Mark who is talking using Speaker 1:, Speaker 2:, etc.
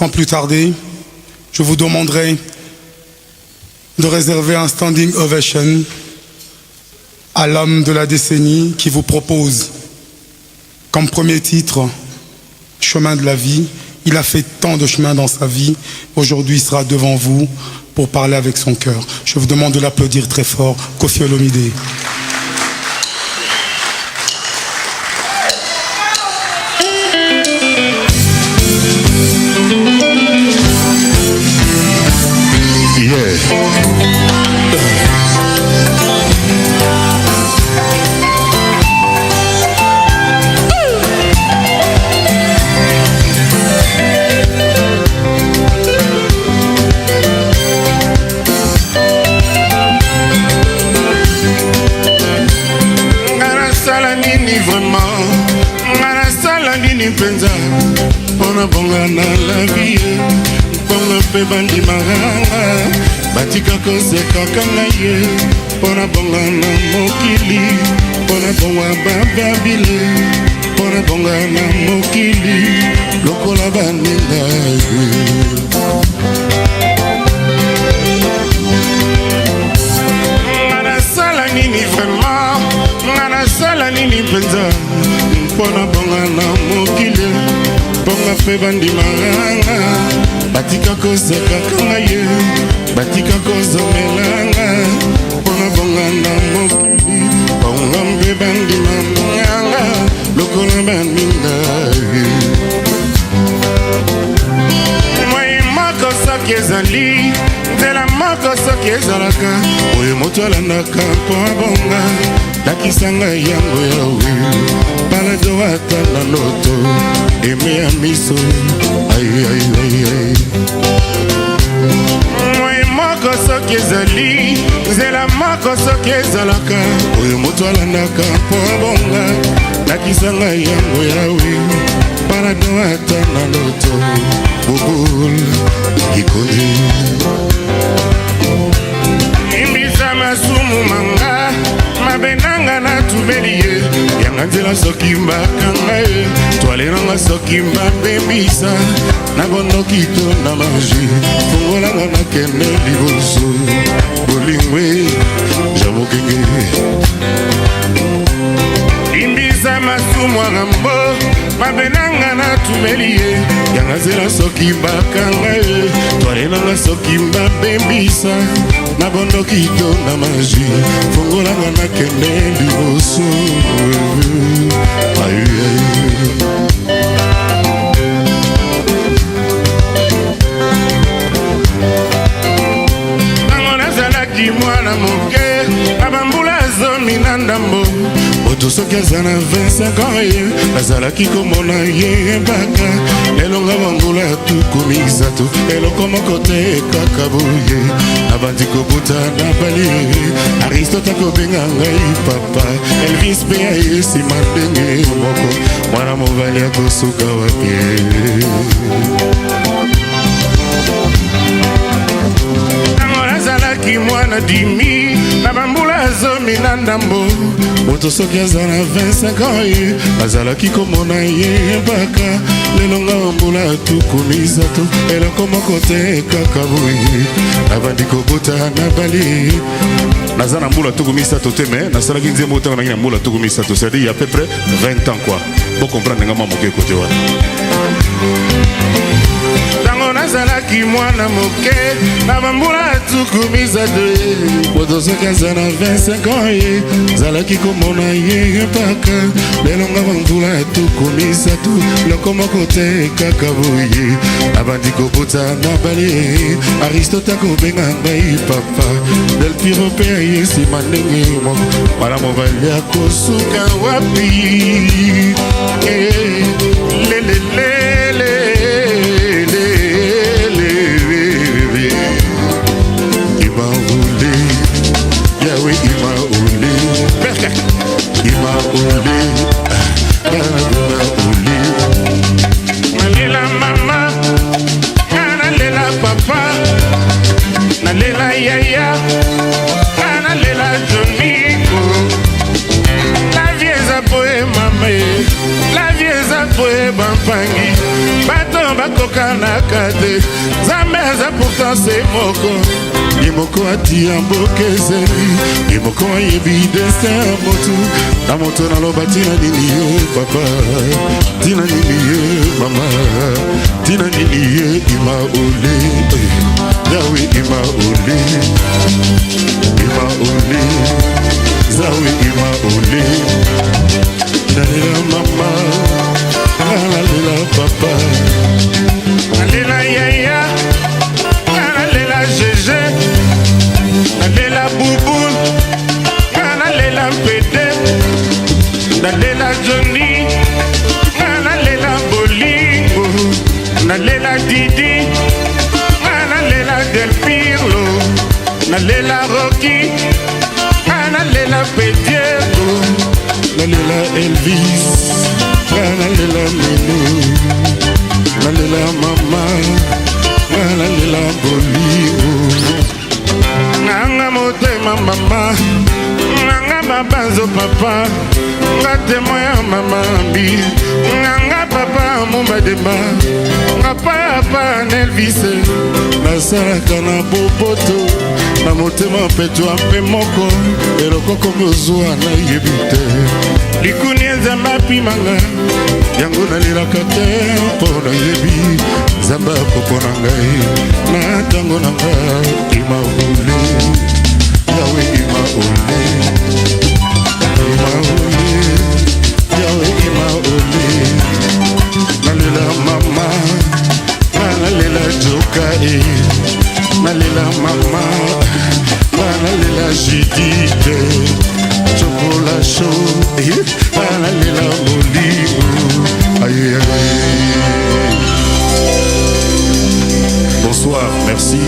Speaker 1: Sans plus tarder, je vous demanderai de réserver un standing ovation à l'homme de la décennie qui vous propose comme premier titre Chemin de la vie. Il a fait tant de chemin dans sa vie. Aujourd'hui, il sera devant vous pour parler avec son cœur. Je vous demande de l'applaudir très fort, Koffi Olomide.
Speaker 2: Pona bonga na la vie, pona pe bandi maranga, batika koseka kanga ye, pona bonga na mokili, pona bonga bababile, pona bonga na mokili, lokola baninga ye. Ngana sala nini vraiment, ngana sala nini penza. Pona bonga na mokili, bonga pe bandi maranga, batika koseka kanga ye, batika kozomelanga, pona bonga na mokili, bonga pe bandi maranga, lokola baninga ye. Moi moko soki ezali, nzela moko soki ezalaka, oyo moto alandaka mpo abonga, lakisanga yango yawe. Balado ata na loto, eme ya miso, ay ay ay ay. Moi moko soki ezali, nzela moko soki ezalaka, oyo moto alandaka mpo abonga, lakisanga yango yawe. Balado ata na loto, bubul kikoye. Imbisa masumu manga, mabenanga na tubelie. Yanga nzela soki mbakanga ye, toale nanga soki mbabembisa, na bondoki to na maji, fungolanga na kende liboso, bolingwe, jamokenge. Imbisa masumu agambo, mabenanga na tumelie. Yanga nzela soki mbakanga ye, toale nanga soki mbabembisa, na bondoki to na maji, fungolanga na kende liboso. Aïe aïe. Nango nazalaki mwana moke, abambula zomi na ndambo. Moto soki aza na 25 ans ye, nazalaki komona ye baka. Elonga bambula tuku misato, eloko moko te kaka boye. Abandi kobuta na bali, Aristote akobenga ngai papa. Elvis pe aye sima ndenge moko, mwana mobali akosuka wapi. Nango nazalaki mwana dimi, na bambula zomi na ndambo. Moto soki aza na 25 ans ye, azalaki komona ye baka. Lelonga bambula tuku misato, eloko moko te kaka boye. Abandi kobuta na bali, naza na mbula tuku misato te, mais nasalaki nzembo otanga nangi na mbula tuku misato, c'est-à-dire il y a à peu près 20 ans quoi. Bon comprendre nga mamoke kote wana. Tango nazalaki mwana moke, na bambula tuku misato, moto soki aza na 25 ans ye, zalaki komona ye paka. Lelonga bambula tuku misato, loko moko te kaka boye. Abandi kobuta na bali, Aristote akobenga ngai papa. Del piro pe aye sima ndenge moko, mwana mobali akosuka wapi. Ima ule, Yahweh ima ule, ima ule, ima ule. Nalela mama, nalela papa, nalela yaya, nalela Joniko. La vie est à poe, maman. La vie est à poe. ezalaka te Nzambe aza pourtant se moko Ye moko atia mboka ezeli Ye moko ayebi destin ya motu Na moto naloba tina nini ye papa Tina nini ye mama Tina nini ye ima ole Yawe ima ole Ima ole Zawe ima ole Nalela mama Nalela papa Nalela yaya Nalela jeje Nalela bouboule Nalela mpede Nalela Johnny Nalela bolingo Nalela Didi Nalela Del Pirlo Nalela Rocky Nalela Pediego Nalela Elvis Nalela Menu Nalela mama Nalela bolingo Nanga motema mama Nanga babanzo papa Nga temo ya mama mbi Nanga papa mumbadema Nga papa Nelvise Nasalaka na boboto Na motema petwa mpe moko Elokoko mozwa na yebite Likuni enzamba pimanga Yango nalelaka te mpo na yebi Zamba popo na ngai Na tango na nga Ima ole Yawe ima ole Ima ole Yawe ima ole Nalela mama Nalela joka Nalela mama Nalela Judite Chocolat chaud Nalela Molingo Aïe aïe. Bonsoir, merci.